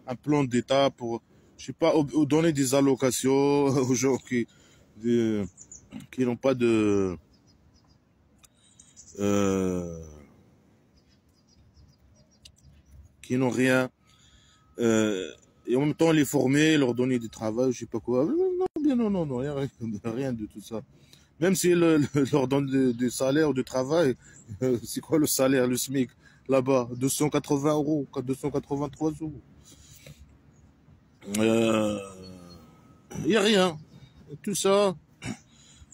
Speaker 1: un plan d'État pour, je sais pas, ou donner des allocations aux gens qui n'ont pas de qui n'ont rien, et en même temps les former, leur donner du travail, je sais pas quoi. Non, rien de tout ça. Même s'ils leur donnent des salaires de travail, c'est quoi le salaire, le SMIC, là-bas? 280 €, 283 €. Il n'y a rien. Tout ça.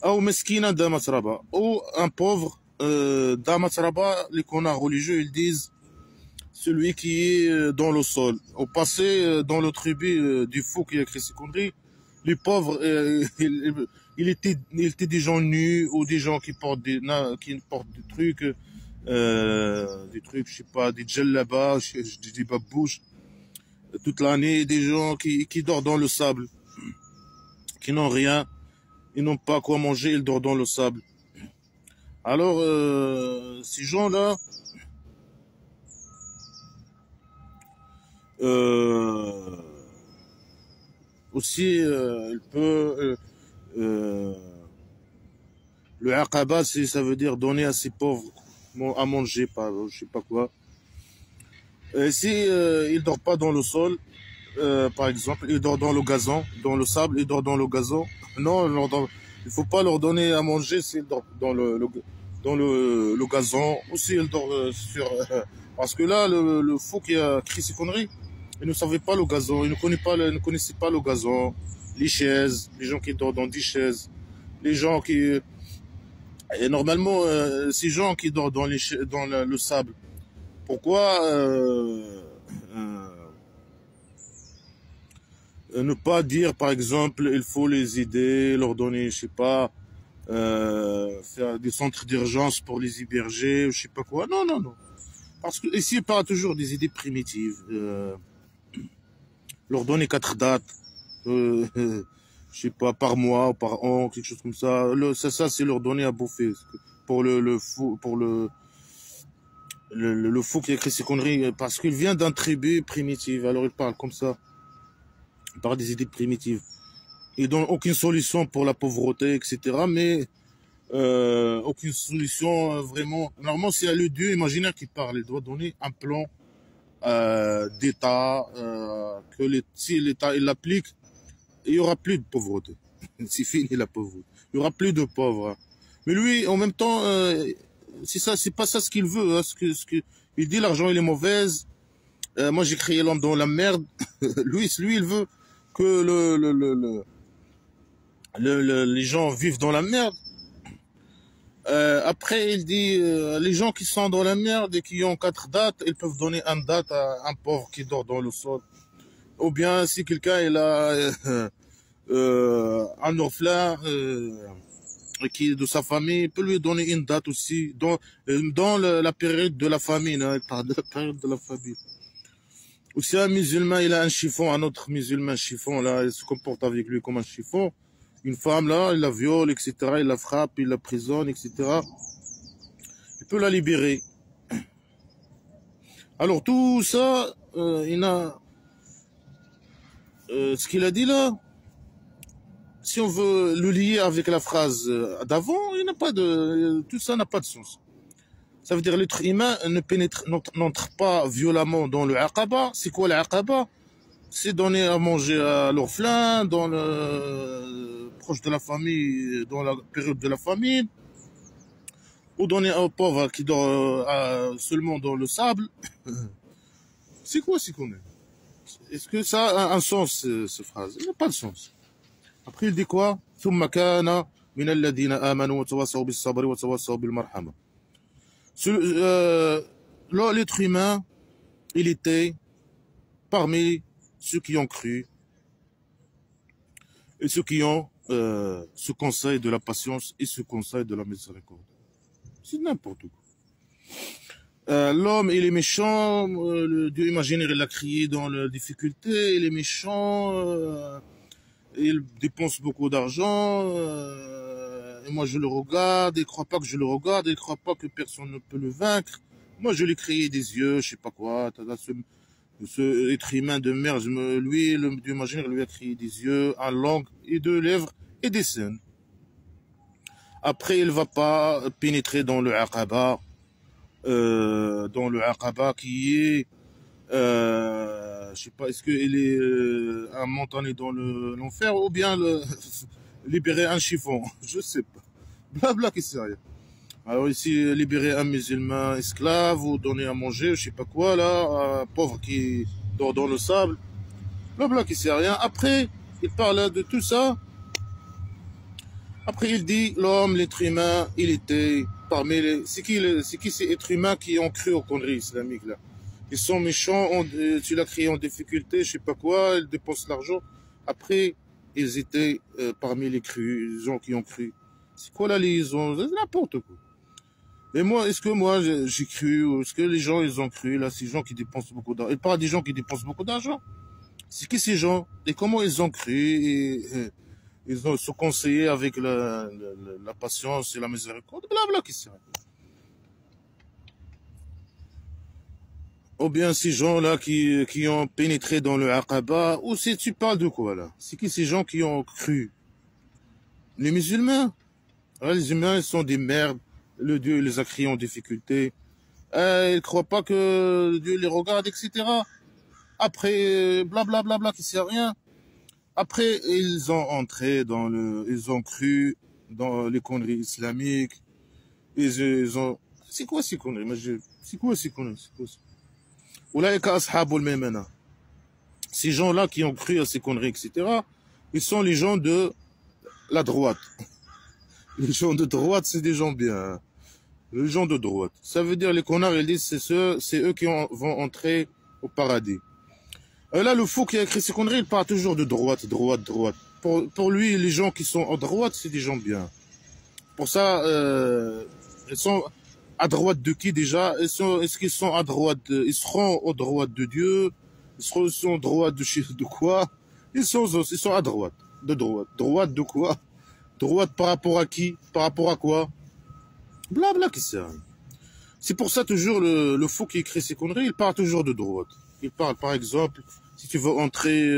Speaker 1: Ou meskina d'Amasraba. Ou un pauvre d'Amasraba, les connards religieux, ils disent, celui qui est dans le sol. Au passé, dans le tribu du fou qui a écrit ces conneries, les pauvres, il était des gens nus ou des gens qui portent des trucs, je sais pas, des djellabas, des babouches, toute l'année, des gens qui dorment dans le sable, qui n'ont rien, ils n'ont pas quoi manger, ils dorment dans le sable. Alors, ces gens-là, aussi, il peut, le aqaba, ça veut dire donner à ses pauvres à manger, pas, je sais pas quoi. Et si il dort pas dans le sol, par exemple, il dort dans le gazon, dans le sable, il dort dans le gazon. Non, il faut pas leur donner à manger s'ils dorment dans le gazon, ou s'ils dorment parce que là, le fou qui a écrit ces conneries, il ne savait pas le gazon, il ne connaissait pas le gazon, les chaises, les gens qui dorment dans des chaises, les gens qui... Et normalement, ces gens qui dorment dans le sable, pourquoi ne pas dire, par exemple, il faut les aider, leur donner, je sais pas, faire des centres d'urgence pour les héberger, je sais pas quoi. Non, non, non. Parce que ici, il parle toujours des idées primitives. Leur donner 4 dates, je sais pas, par mois ou par an, quelque chose comme ça. Ça c'est leur donner à bouffer. Pour le fou, pour le fou qui a écrit ces conneries, parce qu'il vient d'un tribu primitive, alors il parle comme ça. Il parle des idées primitives. Il donne aucune solution pour la pauvreté, etc. Mais aucune solution vraiment. Normalement, c'est le Dieu imaginaire qui parle. Il doit donner un plan d'État que si l'État il l'applique, il y aura plus de pauvreté. C'est fini la pauvreté. Il y aura plus de pauvres. Mais lui, en même temps, c'est pas ça ce qu'il veut. Hein, il dit l'argent il est mauvaise. Moi j'ai créé l'homme dans la merde. lui il veut que les gens vivent dans la merde. Après, il dit les gens qui sont dans la merde et qui ont 4 dates, ils peuvent donner une date à un pauvre qui dort dans le sol. Ou bien si quelqu'un il a un orphelin qui est de sa famille, il peut lui donner une date aussi dans la période de la famine. Hein, il parle de la période de la famine. Ou si un musulman il a un chiffon, un autre musulman chiffon, là, il se comporte avec lui comme un chiffon. Une femme, là, il la viole, etc. Il la frappe, il la prisonne, etc. Il peut la libérer. Alors tout ça, ce qu'il a dit là, si on veut le lier avec la phrase d'avant, tout ça n'a pas de sens. Ça veut dire l'être humain n'entre pas violemment dans le aqaba. C'est quoi le aqaba? C'est donner à manger à l'orphelin, proche de la famille, dans la période de la famine, ou donner aux pauvres qui dort seulement dans le sable. C'est quoi ce qu'on est? Est-ce que ça a un sens, cette phrase? Il n'a pas de sens. Après, il dit quoi? ثم كان من الذين آمنوا وتواصوا بالصبر وتواصوا بالمرحمة. L'être humain, il était parmi ceux qui ont cru et ceux qui ont ce conseil de la patience et ce conseil de la miséricorde. C'est n'importe quoi. L'homme, il est méchant, le Dieu imaginaire, il l'a créé dans la difficulté, il est méchant, il dépense beaucoup d'argent, et moi je le regarde, il ne croit pas que je le regarde, il ne croit pas que personne ne peut le vaincre. Moi je lui ai créé des yeux, je sais pas quoi, ce être humain de merde, lui, le Dieu imaginaire, lui a créé des yeux, une langue, et 2 lèvres, et des seins. Après, il ne va pas pénétrer dans le aqaba, qui est, je sais pas, est-ce qu'il est un montagne dans l'enfer ou bien libérer un chiffon, je sais pas. Blabla qui sait rien. Alors ici, libérer un musulman esclave ou donner à manger, je sais pas quoi là, un pauvre qui dort dans le sable. Blabla qui sait rien. Après, il parle de tout ça. Après, il dit, l'homme, l'être humain, il était parmi les... C'est qui ces êtres humains qui ont cru aux conneries islamiques, là? Ils sont méchants, tu l'as créé en difficulté, je sais pas quoi, ils dépensent l'argent. Après, ils étaient parmi les gens qui ont cru. C'est quoi la liaison? C'est n'importe quoi. Et moi, est-ce que moi j'ai cru, ou est-ce que les gens ils ont cru, là, ces gens qui dépensent beaucoup d'argent? Il parle des gens qui dépensent beaucoup d'argent. C'est qui ces gens? Et comment ils ont cru? Ils ont se conseillé avec la patience et la miséricorde, blabla, qui sait. Ou bien ces gens-là qui ont pénétré dans le Aqaba, ou si tu parles de quoi là? C'est qui ces gens qui ont cru? Les musulmans? Ah, les humains ils sont des merdes, le Dieu les a créés en difficulté, ils ne croient pas que Dieu les regarde, etc. Après, blablabla, qui sert à rien. Après, ils ont entré ils ont cru dans les conneries islamiques, ils ont, c'est quoi ces conneries? C'est quoi ces conneries? C'est quoi ça? Oulaïka ashabul maymana. Ces gens-là qui ont cru à ces conneries, etc., ils sont les gens de la droite. Les gens de droite, c'est des gens bien. Hein. Les gens de droite. Ça veut dire, les connards, ils disent, c'est eux qui vont entrer au paradis. Là, le fou qui a écrit ces conneries, il parle toujours de droite, droite, droite. Pour lui, les gens qui sont à droite, c'est des gens bien. Pour ça, ils sont à droite de qui déjà? Est-ce qu'ils sont à droite ils seront à droite de Dieu? Ils sont à droite de quoi? Ils sont à droite. De droite. Droite de quoi? Droite par rapport à qui? Par rapport à quoi? Blabla qui sert. C'est pour ça toujours le fou qui écrit ces conneries, il parle toujours de droite. Il parle par exemple, si tu veux entrer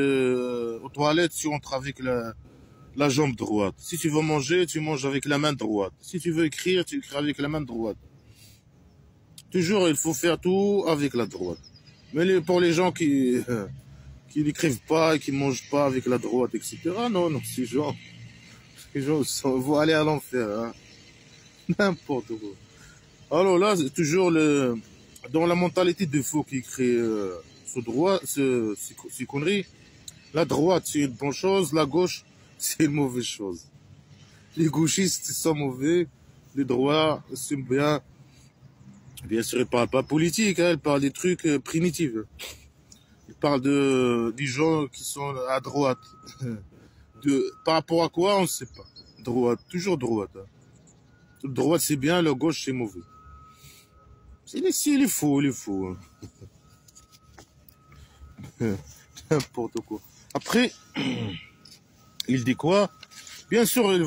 Speaker 1: aux toilettes, tu entres avec la jambe droite. Si tu veux manger, tu manges avec la main droite. Si tu veux écrire, tu écris avec la main droite. Toujours, il faut faire tout avec la droite. Mais pour les gens qui n'écrivent pas et qui mangent pas avec la droite, etc., non, ces gens vont aller à l'enfer. Hein. N'importe quoi. Alors là, c'est toujours dans la mentalité de faux qui crée ces conneries. La droite, c'est une bonne chose, la gauche, c'est une mauvaise chose. Les gauchistes sont mauvais, les droits sont bien. Bien sûr, ils ne parlent pas politique, hein, ils parlent des trucs primitifs. Ils parlent des gens qui sont à droite. Par rapport à quoi, on ne sait pas. Droite, toujours droite. Hein. Droite, c'est bien, la gauche, c'est mauvais. Il est faux, il est faux. Hein. N'importe quoi. Après, il dit quoi? Bien sûr, il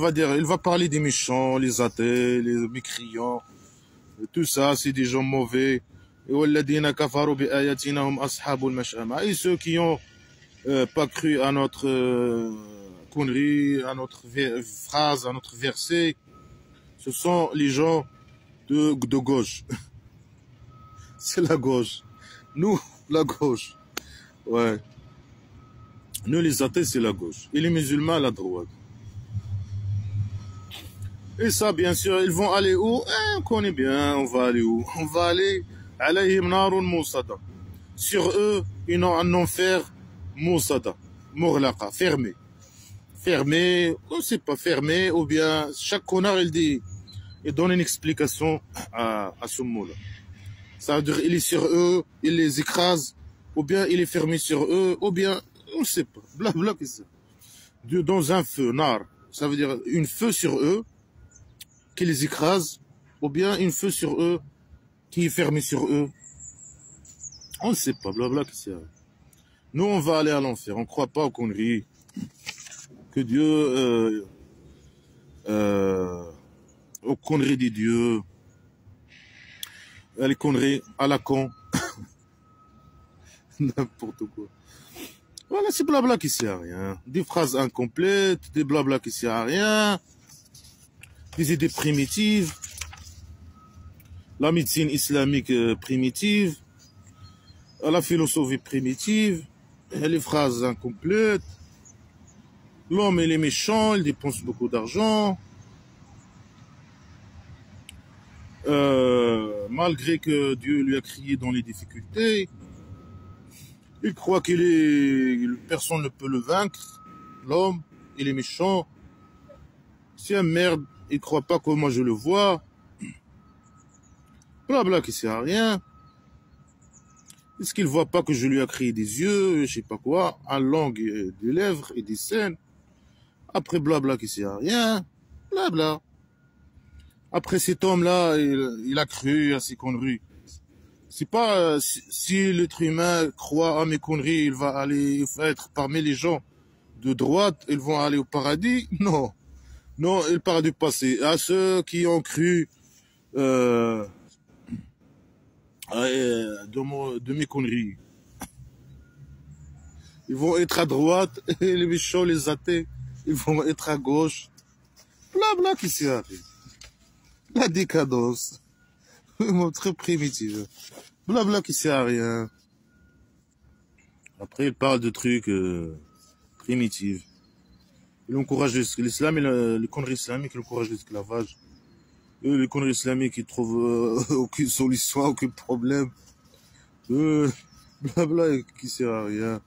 Speaker 1: va parler des méchants, les athées, les mécréants. Tout ça, c'est des gens mauvais. Et ceux qui n'ont pas cru à notre connerie, à notre phrase, à notre verset, ce sont les gens de gauche. C'est la gauche. Nous, la gauche. Ouais. Nous, les athées, c'est la gauche. Et les musulmans, la droite. Et ça, bien sûr, ils vont aller où? On connaît bien, on va aller où? On va aller alayhim narun moussada. Sur eux, ils ont un enfer moussada, mourlaqa, fermé. Fermé, on ne sait pas, fermé, ou bien chaque connard, il donne une explication à ce mot-là. Ça veut dire, il est sur eux, il les écrase, ou bien il est fermé sur eux, ou bien, on ne sait pas, blabla, qu'est-ce que c'est? Dans un feu, nar, ça veut dire une feu sur eux, qui les écrase, ou bien une feu sur eux, qui est fermé sur eux. On ne sait pas, blabla, que c'est. Nous, on va aller à l'enfer. On ne croit pas aux conneries. Que Dieu, aux conneries des dieux, les conneries à la con. N'importe quoi. Voilà, c'est blabla qui sert à rien. Des phrases incomplètes, des blabla qui sert à rien, des idées primitives. La médecine islamique primitive, la philosophie primitive, les phrases incomplètes, l'homme il est méchant, il dépense beaucoup d'argent, malgré que Dieu lui a créé dans les difficultés, il croit personne ne peut le vaincre, l'homme, il est méchant, c'est un merde, il ne croit pas comme moi je le vois, blabla qui sert à rien. Est-ce qu'il voit pas que je lui ai créé des yeux, je sais pas quoi, en langue, des lèvres et des scènes? Après, blabla, qui sert à rien. Blabla. Après, cet homme-là, il a cru à ses conneries. C'est pas, si l'être humain croit à mes conneries, il va aller être parmi les gens de droite, ils vont aller au paradis. Non. Non, il parle du passé. À ceux qui ont cru, euh, de mes conneries. Ils vont être à droite, et les méchants, les athées, ils vont être à gauche. Blabla qui s'y arrive. La décadence. Très primitive. Blabla qui sert à rien. Après, il parle de trucs primitifs. Il encourage l'islam, les conneries islamiques, il encourage l'esclavage. Les conneries islamiques, ils trouvent aucune solution, aucun problème. Blabla qui sert à rien.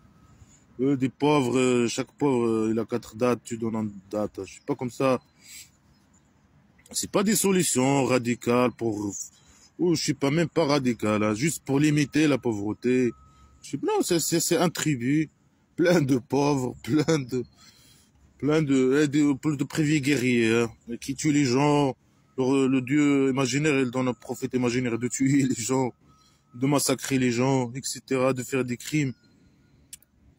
Speaker 1: Des pauvres, chaque pauvre, il a 4 dates, tu donnes une date. Je suis pas comme ça. C'est pas des solutions radicales pour, ou je suis pas même pas radical, hein, juste pour limiter la pauvreté. Non, c'est un tribut, plein de pauvres, plein de prévus guerriers, hein, qui tuent les gens. Le dieu imaginaire, il donne un prophète imaginaire de tuer les gens, de massacrer les gens, etc., de faire des crimes.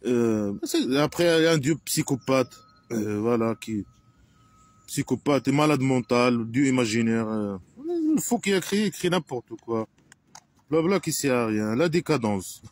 Speaker 1: Après, il y a un dieu psychopathe, voilà, psychopathe et malade mental, dieu imaginaire. Il faut qu'il a créé n'importe quoi. Blabla qui sert à rien. La décadence.